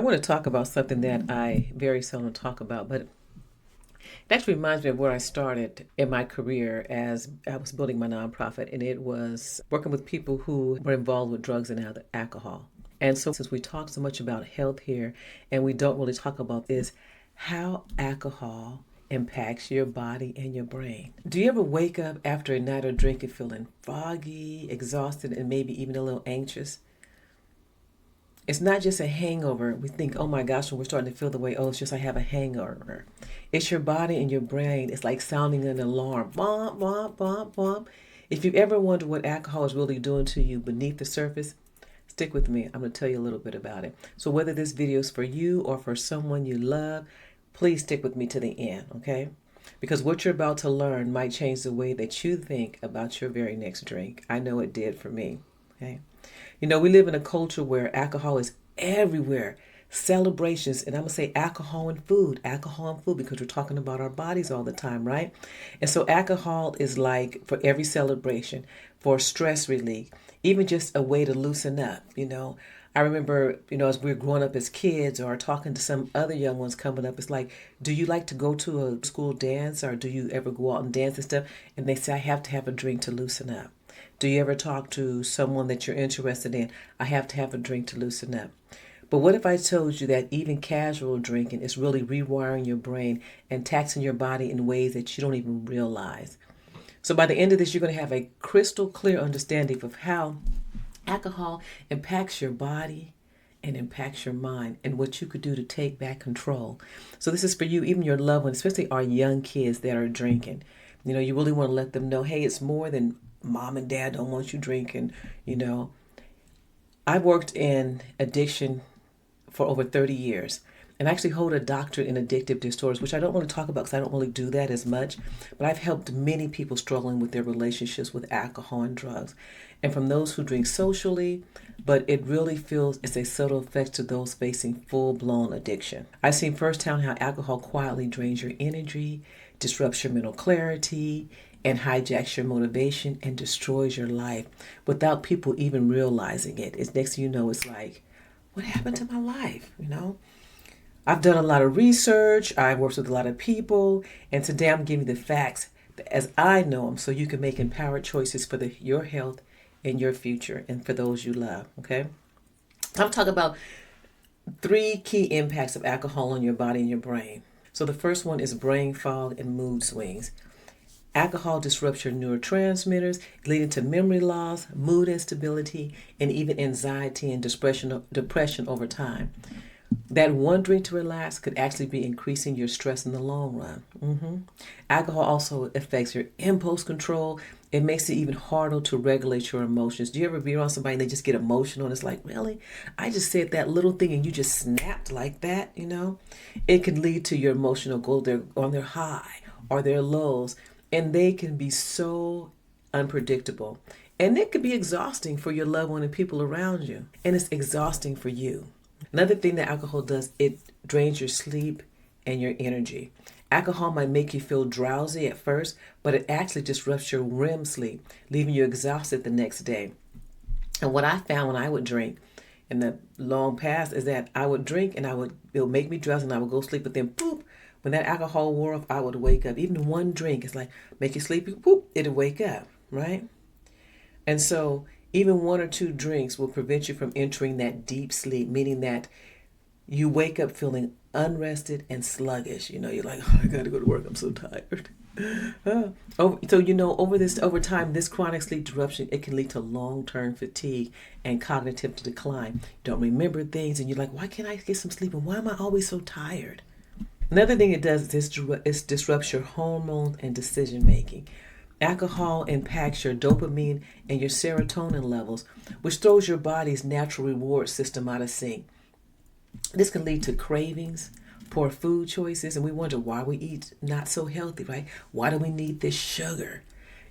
I want to talk about something that I very seldom talk about, but it actually reminds me of where I started in my career as I was building my nonprofit, and it was working with people who were involved with drugs and alcohol. And so, since we talk so much about health here, and we don't really talk about this, how alcohol impacts your body and your brain. Do you ever wake up after a night of drinking feeling foggy, exhausted, and maybe even a little anxious? It's not just a hangover. We think, oh my gosh, when we're starting to feel the way, oh, it's just I have a hangover. It's your body and your brain. It's like sounding an alarm. Bump, bump, bump, bump. If you've ever wondered what alcohol is really doing to you beneath the surface, stick with me. I'm going to tell you a little bit about it. So whether this video is for you or for someone you love, please stick with me to the end, okay? Because what you're about to learn might change the way that you think about your very next drink. I know it did for me, okay? You know, we live in a culture where alcohol is everywhere. Celebrations, and I'm going to say alcohol and food, because we're talking about our bodies all the time, right? And so alcohol is like for every celebration, for stress relief, even just a way to loosen up, you know. I remember, as we were growing up as kids or talking to some other young ones coming up, it's like, do you like to go to a school dance or do you ever go out and dance and stuff? And they say, I have to have a drink to loosen up. Do you ever talk to someone that you're interested in? I have to have a drink to loosen up. But what if I told you that even casual drinking is really rewiring your brain and taxing your body in ways that you don't even realize? So by the end of this, you're going to have a crystal clear understanding of how alcohol impacts your body and impacts your mind and what you could do to take back control. So this is for you, even your loved ones, especially our young kids that are drinking. You really want to let them know, hey, it's more than mom and dad don't want you drinking. I've worked in addiction for over 30 years and I actually hold a doctorate in addictive disorders, which I don't really talk about because I don't really do that as much. But I've helped many people struggling with their relationships with alcohol and drugs. And from those who drink socially, but it really feels it's a subtle effect to those facing full-blown addiction. I've seen firsthand how alcohol quietly drains your energy, disrupts your mental clarity, and hijacks your motivation and destroys your life without people even realizing it. It's next thing you know, it's like, what happened to my life? I've done a lot of research. I've worked with a lot of people. And today I'm giving you the facts as I know them so you can make empowered choices for your health and your future and for those you love, okay? I'm talking about 3 key impacts of alcohol on your body and your brain. So the first one is brain fog and mood swings. Alcohol disrupts your neurotransmitters, leading to memory loss, mood instability, and even anxiety and depression over time. That one drink to relax could actually be increasing your stress in the long run. Alcohol also affects your impulse control. It makes it even harder to regulate your emotions. Do you ever be around somebody and they just get emotional and it's like, really? I just said that little thing and you just snapped like that, It can lead to your emotional go on their high or their lows. And they can be so unpredictable. And it could be exhausting for your loved one and people around you. And it's exhausting for you. Another thing that alcohol does, it drains your sleep and your energy. Alcohol might make you feel drowsy at first, but it actually disrupts your REM sleep, leaving you exhausted the next day. And what I found when I would drink in the long past is that I would drink and it would make me drowsy and I would go sleep, but then boop, when that alcohol wore off, I would wake up. Even one drink is like, make you sleepy, boop, it'll wake up, right? And so even 1 or 2 drinks will prevent you from entering that deep sleep, meaning that you wake up feeling unrested and sluggish. You're like, oh, I got to go to work. I'm so tired. Over time, this chronic sleep disruption, it can lead to long-term fatigue and cognitive decline. You don't remember things and you're like, why can't I get some sleep? And why am I always so tired? Another thing it does is it disrupts your hormones and decision making. Alcohol impacts your dopamine and your serotonin levels, which throws your body's natural reward system out of sync. This can lead to cravings, poor food choices, and we wonder why we eat not so healthy, right? Why do we need this sugar?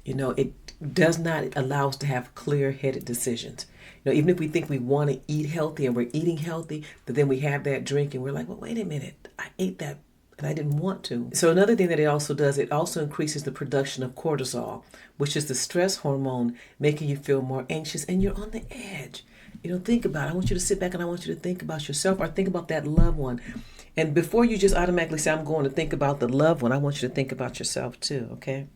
It does not allow us to have clear-headed decisions. Even if we think we want to eat healthy and we're eating healthy, but then we have that drink and we're like, well, wait a minute, I ate that and I didn't want to. So another thing that it also does, it also increases the production of cortisol, which is the stress hormone, making you feel more anxious and you're on the edge. Think about it. I want you to sit back and I want you to think about yourself or think about that loved one. And before you just automatically say, I'm going to think about the loved one, I want you to think about yourself too, okay?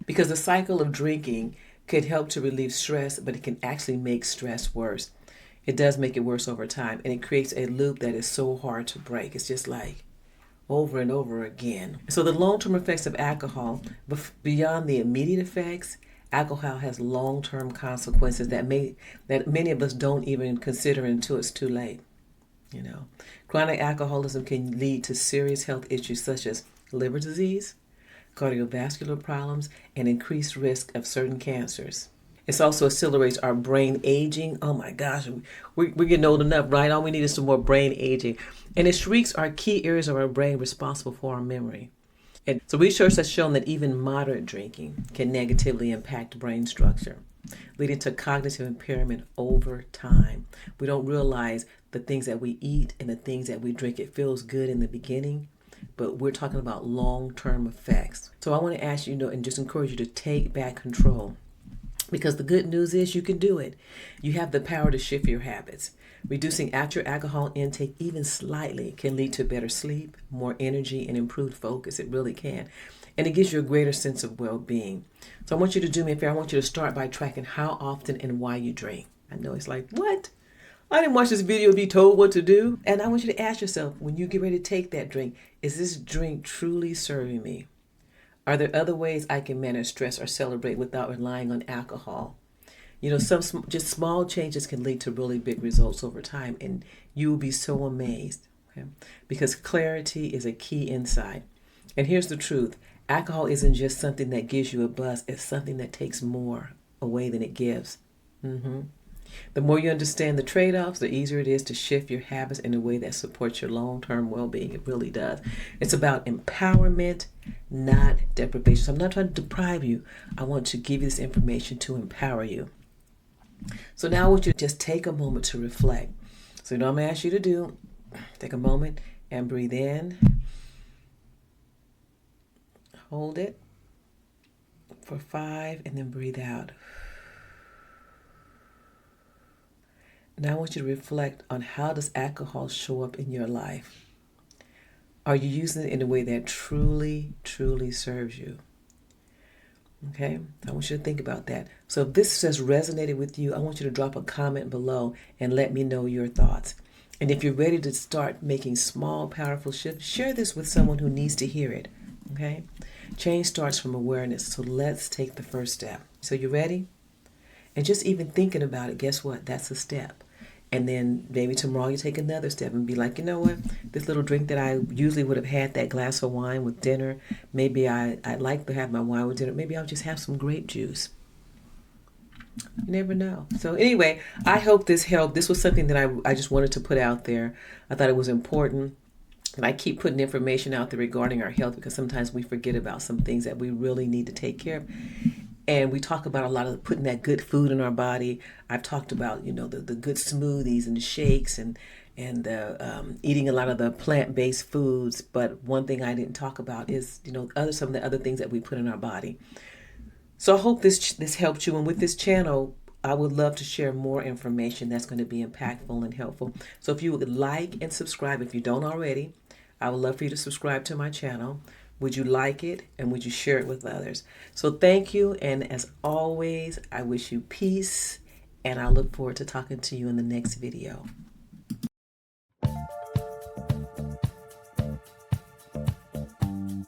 Because the cycle of drinking could help to relieve stress, but it can actually make stress worse. It does make it worse over time, and it creates a loop that is so hard to break. It's just like over and over again. So the long-term effects of alcohol, beyond the immediate effects, alcohol has long-term consequences that many of us don't even consider until it's too late. Chronic alcoholism can lead to serious health issues such as liver disease, cardiovascular problems, and increased risk of certain cancers. It also accelerates our brain aging. Oh my gosh, we're getting old enough, right? All we need is some more brain aging. And it shrinks our key areas of our brain responsible for our memory. And so research has shown that even moderate drinking can negatively impact brain structure, leading to cognitive impairment over time. We don't realize the things that we eat and the things that we drink. It feels good in the beginning, but we're talking about long-term effects. So I want to ask you, and just encourage you to take back control. Because the good news is you can do it. You have the power to shift your habits. Reducing your alcohol intake even slightly can lead to better sleep, more energy, and improved focus. It really can. And it gives you a greater sense of well-being. So I want you to do me a favor. I want you to start by tracking how often and why you drink. I know it's like, what? I didn't watch this video to be told what to do. And I want you to ask yourself, when you get ready to take that drink, is this drink truly serving me? Are there other ways I can manage stress or celebrate without relying on alcohol? Some just small changes can lead to really big results over time, and you will be so amazed. Okay? Because clarity is a key insight. And here's the truth. Alcohol isn't just something that gives you a buzz. It's something that takes more away than it gives. The more you understand the trade-offs, the easier it is to shift your habits in a way that supports your long-term well-being. It really does. It's about empowerment, not deprivation. So I'm not trying to deprive you. I want to give you this information to empower you. So now I want you to just take a moment to reflect. So I'm going to ask you to do, take a moment and breathe in. Hold it for 5 and then breathe out. Now I want you to reflect on how does alcohol show up in your life? Are you using it in a way that truly, truly serves you? Okay, I want you to think about that. So if this has resonated with you, I want you to drop a comment below and let me know your thoughts. And if you're ready to start making small, powerful shifts, share this with someone who needs to hear it. Okay, change starts from awareness. So let's take the first step. So you ready? And just even thinking about it, guess what? That's a step. And then maybe tomorrow you take another step and be like, you know what? This little drink that I usually would have had, that glass of wine with dinner, maybe I'd like to have my wine with dinner. Maybe I'll just have some grape juice. You never know. So anyway, I hope this helped. This was something that I just wanted to put out there. I thought it was important. And I keep putting information out there regarding our health because sometimes we forget about some things that we really need to take care of. And we talk about a lot of putting that good food in our body. I've talked about, the good smoothies and the shakes and eating a lot of the plant-based foods. But one thing I didn't talk about is, some of the other things that we put in our body. So I hope this helped you. And with this channel, I would love to share more information that's going to be impactful and helpful. So if you would like and subscribe, if you don't already, I would love for you to subscribe to my channel. Would you like it and would you share it with others? So thank you. And as always, I wish you peace and I look forward to talking to you in the next video.